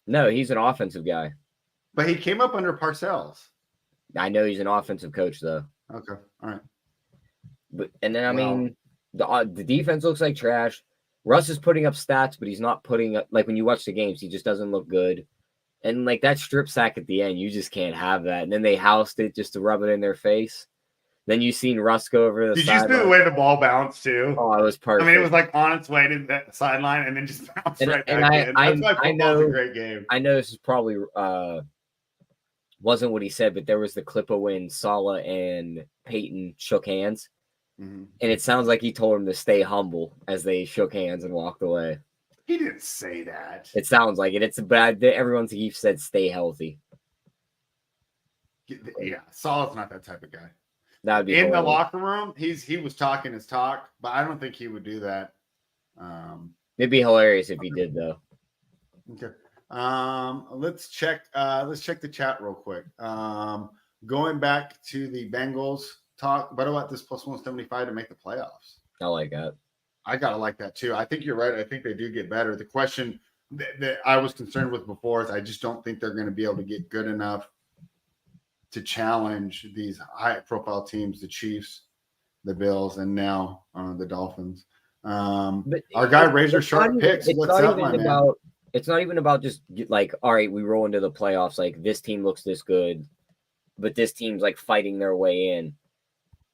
No, he's an offensive guy. But he came up under Parcells. I know he's an offensive coach, though. Okay, all right. But I mean, the defense looks like trash. Russ is putting up stats, but he's not putting up, like when you watch the games, he just doesn't look good. And like that strip sack at the end, you just can't have that. And then they housed it just to rub it in their face. Then you seen Russ go over the sideline. Did you see the way the ball bounced too? Oh, it was perfect. I mean, it was like on its way to that sideline and then just bounced right back in. That's why football's a great game. I know this is probably wasn't what he said, but there was the clip of when Saleh and Peyton shook hands. Mm-hmm. And it sounds like he told him to stay humble as they shook hands and walked away. He didn't say that. It sounds like it. It's bad. Everyone's he said stay healthy. Yeah, Saleh's not that type of guy. That'd be in hilarious. The locker room. He was talking his talk, but I don't think he would do that. It'd be hilarious if he did, though. Okay. Let's check the chat real quick. Going back to the Bengals talk, what about this plus 175 to make the playoffs? I like that. I gotta like that too. I think you're right. I think they do get better. The question that I was concerned with before is I just don't think they're going to be able to get good enough to challenge these high-profile teams, the Chiefs, the Bills, and now the Dolphins. But our guy Razor Sharp picks. What's up, my man? It's not even about just like, all right, we roll into the playoffs. Like this team looks this good, but this team's like fighting their way in.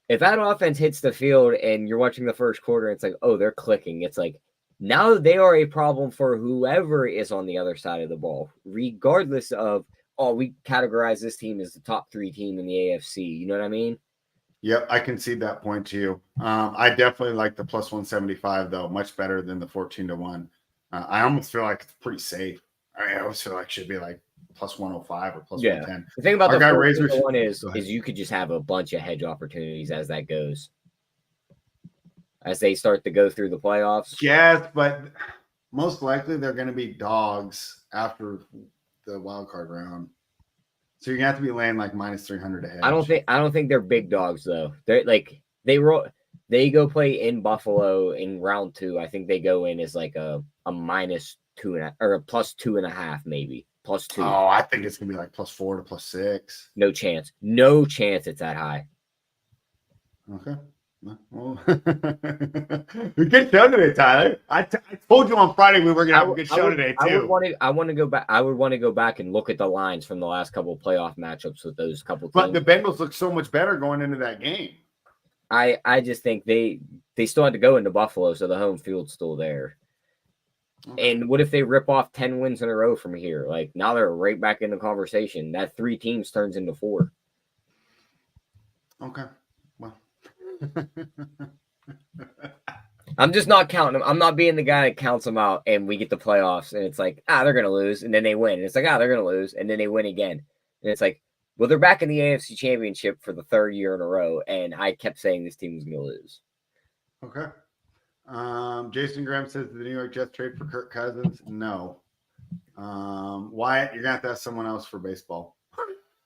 If that offense hits the field and you're watching the first quarter, it's like, oh, they're clicking. It's like now they are a problem for whoever is on the other side of the ball, regardless of, oh, we categorize this team as the top 3 team in the AFC. You know what I mean? Yep, I can see that point to you. I definitely like the plus 175, though, much better than the 14-1. I almost feel like it's pretty safe. I always feel like it should be like plus 105 or plus 110. The thing about the 14-1 is you could just have a bunch of hedge opportunities as that goes. As they start to go through the playoffs. Yes, but most likely they're going to be dogs after the wild card round. So you're gonna have to be laying like minus 300 ahead. I don't think they're big dogs though. They're like they go play in Buffalo in round 2. I think they go in as like a -2 or a +2.5 maybe +2. Oh, I think it's gonna be like +4 to +6. No chance. No chance it's that high. Okay. Well, good show today, Tyler. I told you on Friday we were gonna have a good show today too. I want to go back. I would want to go back and look at the lines from the last couple of playoff matchups with those couple teams. But the Bengals look so much better going into that game. I just think they still had to go into Buffalo, so the home field's still there. Okay. And what if they rip off 10 wins in a row from here? Like now they're right back in the conversation. That 3 teams turns into 4. Okay. Well. I'm just not counting them. I'm not being the guy that counts them out and we get the playoffs and it's like, they're going to lose. And then they win. And it's like, they're going to lose. And then they win again. And it's like, well, they're back in the AFC Championship for the 3rd year in a row. And I kept saying this team was going to lose. Okay. Jason Graham says the New York Jets trade for Kirk Cousins. No. Wyatt, you're going to have to ask someone else for baseball.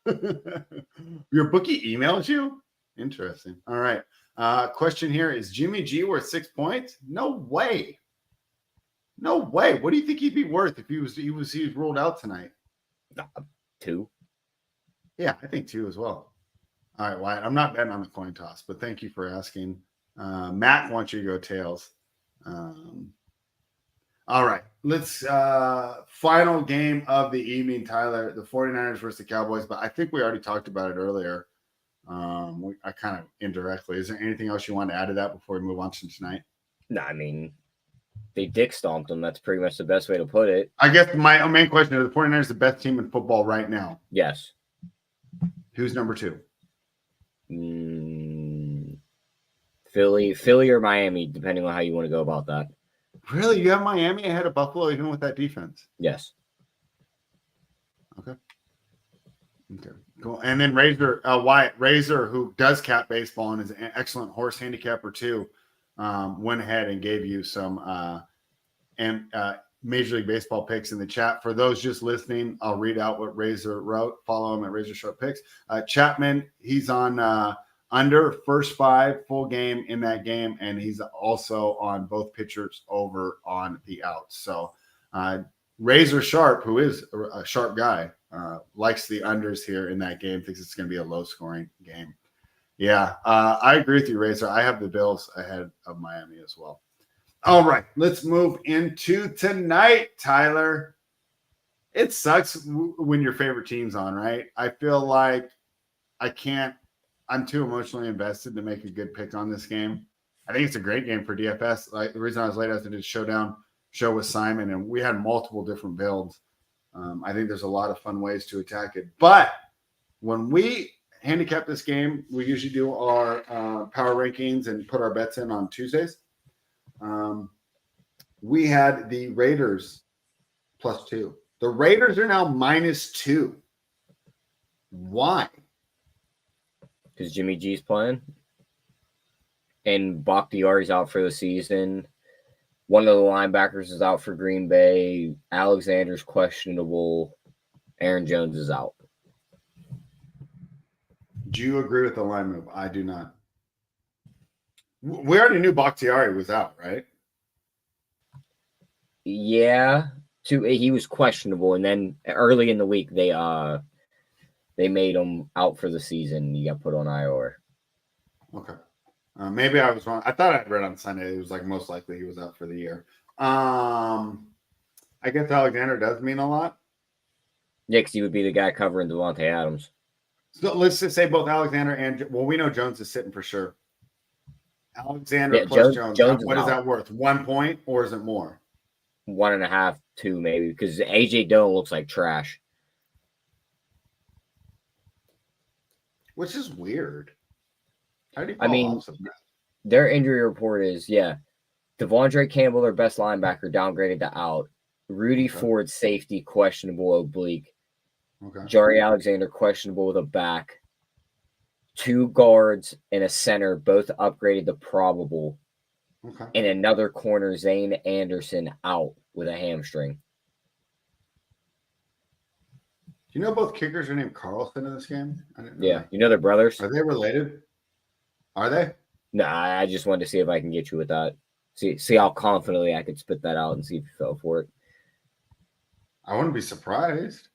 Your bookie emails you? Interesting. All right. Question here, is Jimmy G worth 6 points? No way. No way. What do you think he'd be worth if he was ruled out tonight? 2. Yeah, I think 2 as well. All right, Wyatt. I'm not betting on the coin toss, but thank you for asking. Matt wants you to go tails. All right. Let's final game of the evening, Tyler. The 49ers versus the Cowboys, but I think we already talked about it earlier. I kind of indirectly. Is there anything else you want to add to that before we move on to tonight? No, I mean, they dick stomped them. That's pretty much the best way to put it. I guess my main question is, the 49ers the best team in football right now? Yes. Who's number 2? Philly or Miami, depending on how you want to go about that. Really? You have Miami ahead of Buffalo even with that defense? Yes. Okay. Cool. And then Wyatt Razor, who does cap baseball and is an excellent horse handicapper too, went ahead and gave you some Major League Baseball picks in the chat. For those just listening, I'll read out what Razor wrote. Follow him at Razor Sharp Picks. Chapman, he's on under first 5 full game in that game, and he's also on both pitchers over on the outs. So Razor Sharp, who is a sharp guy, likes the unders here in that game, thinks it's going to be a low-scoring game. Yeah, I agree with you, Razor. I have the Bills ahead of Miami as well. All right, let's move into tonight, Tyler. It sucks when your favorite team's on, right? I feel like I'm too emotionally invested to make a good pick on this game. I think it's a great game for DFS. Like the reason I was late, I did a Showdown show with Simon, and we had multiple different builds. I think there's a lot of fun ways to attack it. But when we handicap this game, we usually do our power rankings and put our bets in on Tuesdays. We had the Raiders +2. The Raiders are now -2. Why? Because Jimmy G's playing. And Bakhtiari's out for the season. One of the linebackers is out for Green Bay. Alexander's questionable. Aaron Jones is out. Do you agree with the line move? I do not. We already knew Bakhtiari was out, right? Yeah. He was questionable, and then early in the week they made him out for the season. He got put on IR. Okay. Maybe I was wrong. I thought I read on Sunday it was like most likely he was out for the year. I guess Alexander does mean a lot. Yeah, because he would be the guy covering Devontae Adams. So let's just say both Alexander and we know Jones is sitting for sure. Alexander plus Jones. What is that worth? 1 point, or is it more? 1.5, 2 maybe, because AJ Dillon looks like trash. Which is weird. I mean, their injury report is, Devondre Campbell, their best linebacker, downgraded to out. Rudy Ford, safety, questionable oblique. Okay. Jari Alexander, questionable with a back. 2 guards and a center, both upgraded to probable. Okay. And another corner, Zane Anderson, out with a hamstring. you know both kickers are named Carlson in this game? I didn't know Yeah, that. you know they're brothers. Are they related? Are they? No, I just wanted to see if I can get you with that. See how confidently I could spit that out and see if you fell for it. I wouldn't be surprised.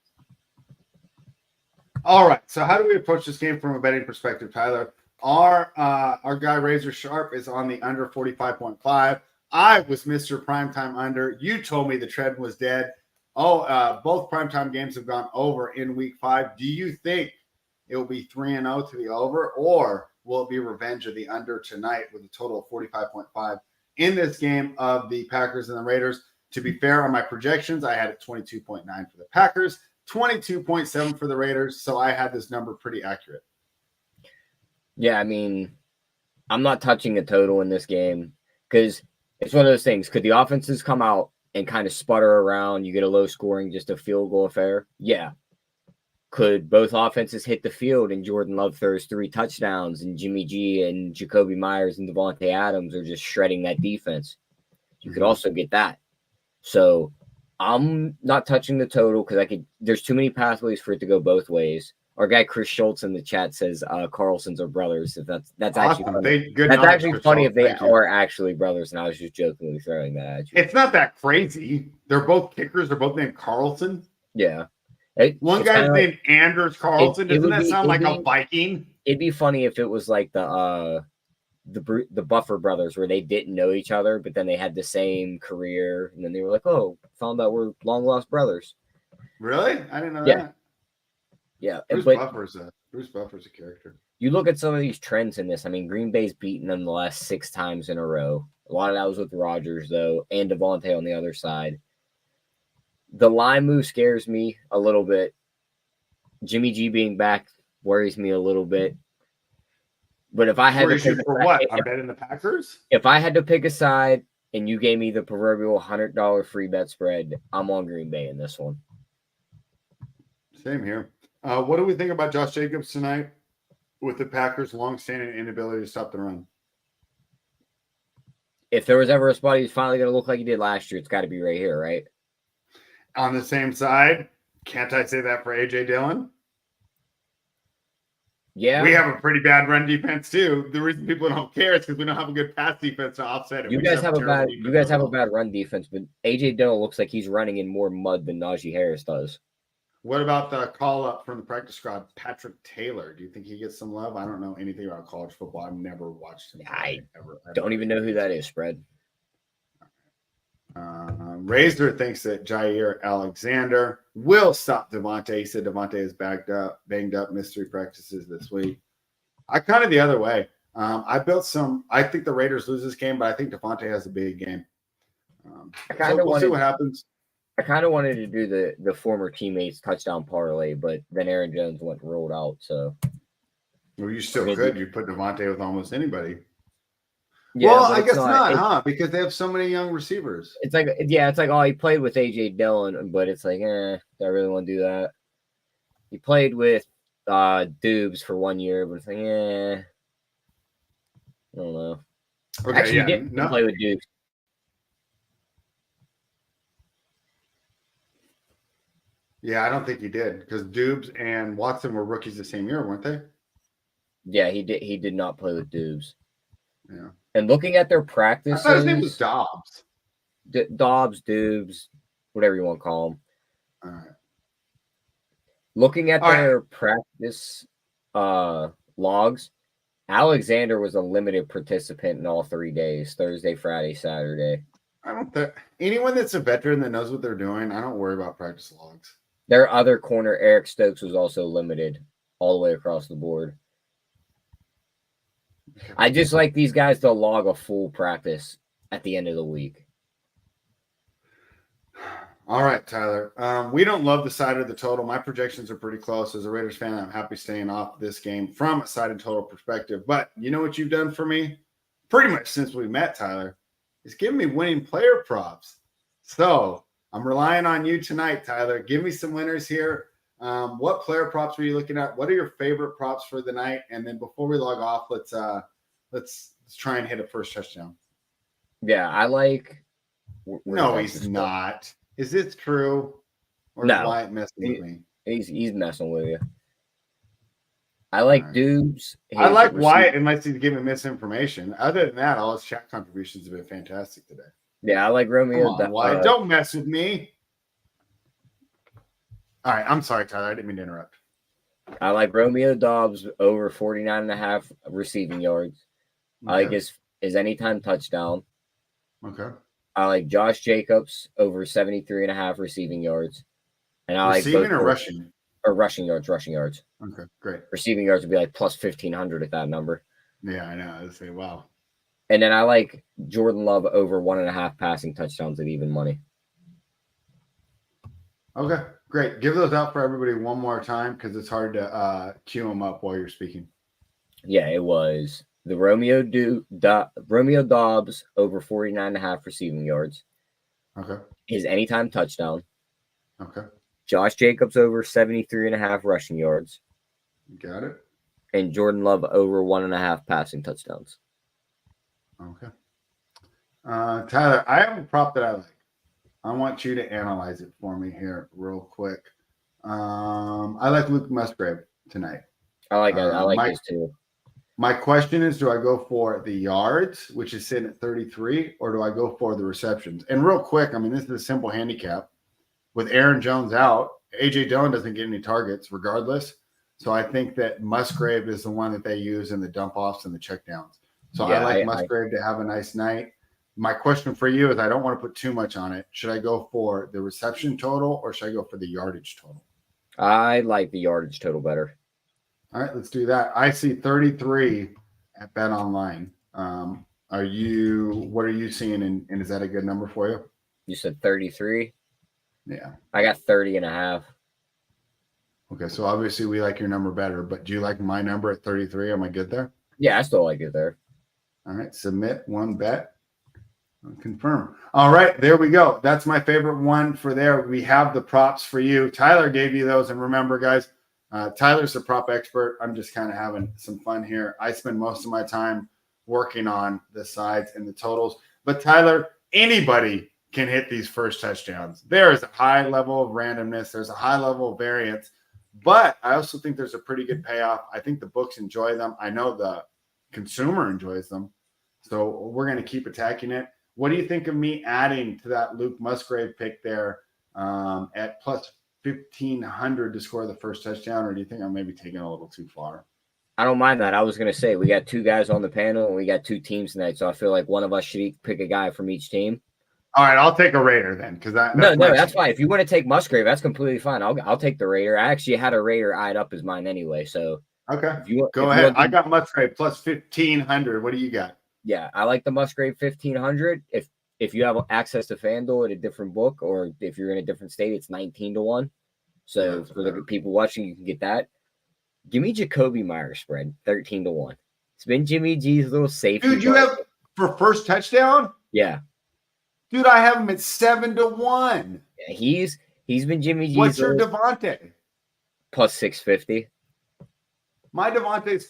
All right. So how do we approach this game from a betting perspective, Tyler? Our guy Razor Sharp is on the under 45.5. I was Mr. Primetime under. You told me the trend was dead. Both primetime games have gone over in week 5. Do you think it will be 3-0 to the over, or will it be revenge of the under tonight with a total of 45.5 in this game of the Packers and the Raiders? To be fair, on my projections, I had it 22.9 for the Packers, 22.7 for the Raiders, so I had this number pretty accurate. Yeah, I mean, I'm not touching the total in this game because it's one of those things. Could the offenses come out and kind of sputter around? You get a low scoring, just a field goal affair? Yeah. Could both offenses hit the field and Jordan Love throws 3 touchdowns and Jimmy G and Jacoby Myers and Devontae Adams are just shredding that defense? You could also get that. So I'm not touching the total because there's too many pathways for it to go both ways. Our guy Chris Schultz in the chat says Carlsons are brothers. If that's awesome. actually funny. That's actually funny if they are actually brothers, and I was just jokingly throwing that at you. It's not that crazy. They're both kickers. They're both named Carlson. Yeah. One guy's named Anders Carlson. Doesn't that sound like a Viking? It'd be funny if it was like the Buffer brothers, where they didn't know each other, but then they had the same career, and then they were like, "Oh, found out we're long lost brothers." Really? I didn't know that. Yeah, Bruce Buffer's a character. You look at some of these trends in this. I mean, Green Bay's beaten them the last 6 times in a row. A lot of that was with Rodgers, though, and Devontae on the other side. The line move scares me a little bit. Jimmy G being back worries me a little bit. But if I had to pick for what? I bet in the Packers? If I had to pick a side and you gave me the proverbial $100 free bet spread, I'm on Green Bay in this one. Same here. What do we think about Josh Jacobs tonight with the Packers' long-standing inability to stop the run? If there was ever a spot he's finally going to look like he did last year, it's got to be right here, right? On the same side, can't I say that for A.J. Dillon? Yeah. We have a pretty bad run defense, too. The reason people don't care is because we don't have a good pass defense to offset it. You guys have a bad run defense, but A.J. Dillon looks like he's running in more mud than Najee Harris does. What about the call-up from the practice squad, Patrick Taylor? Do you think he gets some love? I don't know anything about college football. I've never watched him. I don't even know who that is, Spread. Razor thinks that Jair Alexander will stop Devontae. He said Devontae is banged up, mystery practices this week. I kind of the other way. I think the Raiders lose this game, but I think Devontae has a big game. We'll see what happens. I kind of wanted to do the former teammates touchdown parlay, but then Aaron Jones went and rolled out. So, well, you still could. You put Devontae with almost anybody. Yeah, well, I guess not, because they have so many young receivers. It's like, he played with A.J. Dillon, but it's like, do I really want to do that? He played with Dubes for 1 year, but it's like, I don't know. Okay, actually, he didn't play with Dubes. Yeah, I don't think he did, because Dubes and Watson were rookies the same year, weren't they? Yeah, he did. He did not play with Dubes. Yeah. And looking at their practices, I thought his name was Dobbs. Dobbs, Dubes, whatever you want to call him. All right. Looking at their practice logs, Alexander was a limited participant in all 3 days: Thursday, Friday, Saturday. Anyone that's a veteran that knows what they're doing, I don't worry about practice logs. Their other corner, Eric Stokes, was also limited all the way across the board. Okay. I just like these guys to log a full practice at the end of the week. All right, Tyler. We don't love the side of the total. My projections are pretty close. As a Raiders fan, I'm happy staying off this game from a side and total perspective. But you know what you've done for me? Pretty much since we met, Tyler, is giving me winning player props. So I'm relying on you tonight, Tyler. Give me some winners here. What player props were you looking at? What are your favorite props for the night? And then before we log off, let's try and hit a first touchdown. Yeah, I like. No, he's not. Is this true? Or no. Wyatt messing with me? He's messing with you. I like All right. Dubes. I like his Wyatt unless he's giving misinformation. Other than that, all his chat contributions have been fantastic today. Yeah, I like Come Romeo. on, Wyatt. Don't mess with me. All right. I'm sorry, Tyler. I didn't mean to interrupt. I like Romeo Dobbs over 49.5 receiving yards. Okay. I like his anytime touchdown. Okay. I like Josh Jacobs over 73.5 receiving yards. And I Receiving like both or rushing? Or rushing yards. Okay, great. Receiving yards would be like plus 1,500 at that number. Yeah, I know. I'd say, wow. And then I like Jordan Love over 1.5 passing touchdowns at even money. Okay, great. Give those out for everybody one more time because it's hard to cue them up while you're speaking. Yeah, it was the Romeo Dobbs over 49.5 receiving yards. Okay. His anytime touchdown. Okay. Josh Jacobs over 73.5 rushing yards. Got it. And Jordan Love over 1.5 passing touchdowns. Okay. Tyler, I have a prop that I like. I want you to analyze it for me here real quick. I like Luke Musgrave tonight. I like this too. My question is, do I go for the yards, which is sitting at 33, or do I go for the receptions? And real quick, I mean, this is a simple handicap. With Aaron Jones out, A.J. Dillon doesn't get any targets regardless. So I think that Musgrave is the one that they use in the dump-offs and the checkdowns. So yeah, I like Musgrave to have a nice night. My question for you is I don't want to put too much on it. Should I go for the reception total or should I go for the yardage total? I like the yardage total better. All right, let's do that. I see 33 at Bet Online. What are you seeing, and is that a good number for you? You said 33? Yeah. I got 30.5. Okay, so obviously we like your number better, but do you like my number at 33? Am I good there? Yeah, I still like it there. All right, submit one bet. Confirm. All right, there we go. That's my favorite one for there. We have the props for you. Tyler gave you those, and remember, guys, Tyler's the prop expert. I'm just kind of having some fun here. I spend most of my time working on the sides and the totals. But Tyler, anybody can hit these first touchdowns. There is a high level of randomness. There's a high level of variance. But I also think there's a pretty good payoff. I think the books enjoy them. I know the consumer enjoys them. So we're going to keep attacking it. What do you think of me adding to that Luke Musgrave pick there at plus 1,500 to score the first touchdown? Or do you think I'm maybe taking a little too far? I don't mind that. I was going to say, we got two guys on the panel and we got two teams tonight. So I feel like one of us should pick a guy from each team. All right, I'll take a Raider then, because that's fine. If you want to take Musgrave, that's completely fine. I'll take the Raider. I actually had a Raider eyed up as mine anyway. So okay, go ahead. I got Musgrave plus 1,500. What do you got? Yeah, I like the Musgrave 1,500. If you have access to FanDuel at a different book, or if you're in a different state, it's 19-1. So for the people watching, you can get that. Give me Jacoby Myers spread 13-1. It's been Jimmy G's little safety. Dude, you have for first touchdown? Yeah. Dude, I have him at 7-1. Yeah, he's been Jimmy G's. What's your Devontae? Plus 650. My Devontae's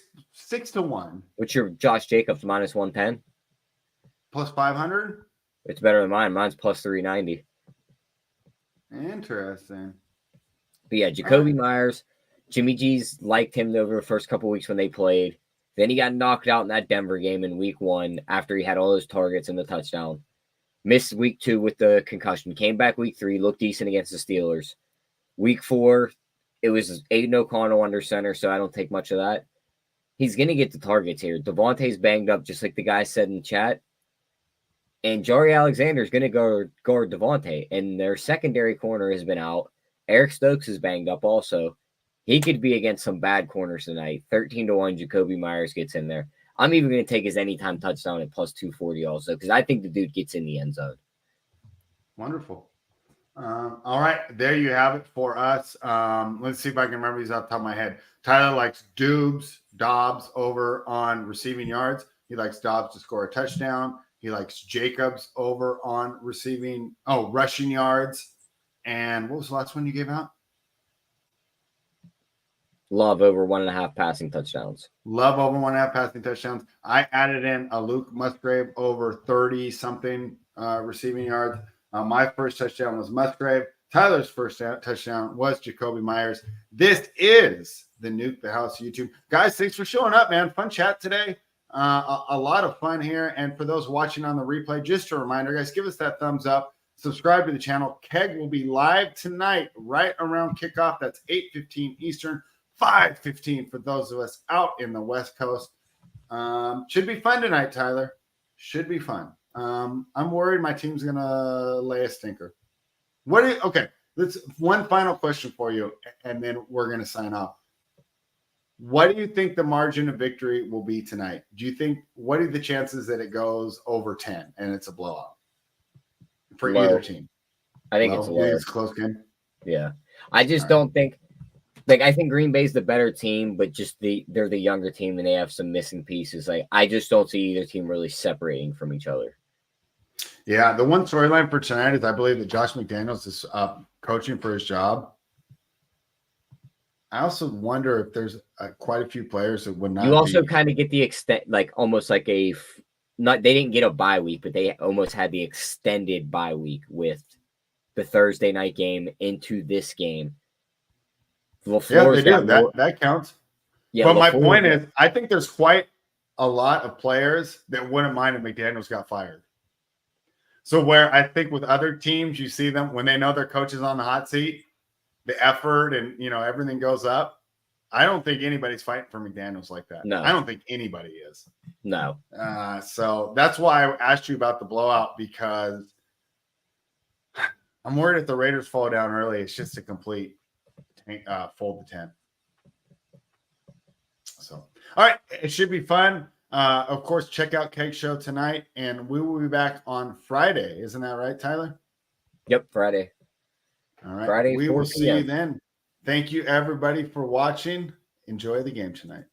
6-1. What's your Josh Jacobs minus 110? Plus 500? It's better than mine. Mine's plus 390. Interesting. But yeah, Jacoby Myers, Jimmy G's liked him over the first couple weeks when they played. Then he got knocked out in that Denver game in week 1 after he had all those targets and the touchdown. Missed week 2 with the concussion. Came back week 3, looked decent against the Steelers. Week 4, it was Aiden O'Connell under center, so I don't take much of that. He's going to get the targets here. Devontae's banged up, just like the guy said in chat. And Jari Alexander is going to guard Devontae. And their secondary corner has been out. Eric Stokes is banged up also. He could be against some bad corners tonight. 13-1, Jacoby Myers gets in there. I'm even going to take his anytime touchdown at plus 240 also, because I think the dude gets in the end zone. Wonderful. All right, there you have it for us. Let's see if I can remember these off the top of my head. Tyler likes Dobbs over on receiving yards. He likes Dobbs to score a touchdown. He likes Jacobs over on rushing yards. And what was the last one you gave out? Love over 1.5 passing touchdowns. Love over 1.5 passing touchdowns. I added in a Luke Musgrave over 30-something receiving yards. My first touchdown was Musgrave. Tyler's first touchdown was Jacoby Myers. This is the Nuke the House YouTube. Guys, thanks for showing up, man. Fun chat today. A lot of fun here. And for those watching on the replay, just a reminder, guys, give us that thumbs up. Subscribe to the channel. Keg will be live tonight right around kickoff. That's 8:15 Eastern, 5:15 for those of us out in the West Coast. Should be fun tonight, Tyler. Should be fun. I'm worried my team's going to lay a stinker. Okay, let's one final question for you, and then we're going to sign off. What do you think the margin of victory will be tonight? What are the chances that it goes over 10 and it's a blowout for either team? I think it's low. It's a close game. Yeah. I just don't think I think Green Bay's the better team, but just they're the younger team and they have some missing pieces. I just don't see either team really separating from each other. Yeah, the one storyline for tonight is I believe that Josh McDaniels is coaching for his job. I also wonder if there's quite a few players that would not. You also kind of get the extent, almost like they didn't get a bye week, but they almost had the extended bye week with the Thursday night game into this game. Yeah, they do. That counts. Yeah, but my point is, I think there's quite a lot of players that wouldn't mind if McDaniels got fired. So where I think with other teams, you see them when they know their coach is on the hot seat, the effort and everything goes up. I don't think anybody's fighting for McDaniels like that. No, I don't think anybody is. No. So that's why I asked you about the blowout, because I'm worried if the Raiders fall down early, it's just a complete fold the tent. So, all right, it should be fun. Of course, check out Keg Show tonight, and we will be back on Friday. Isn't that right, Tyler? Yep, Friday. All right. Friday, we will see you then. Thank you, everybody, for watching. Enjoy the game tonight.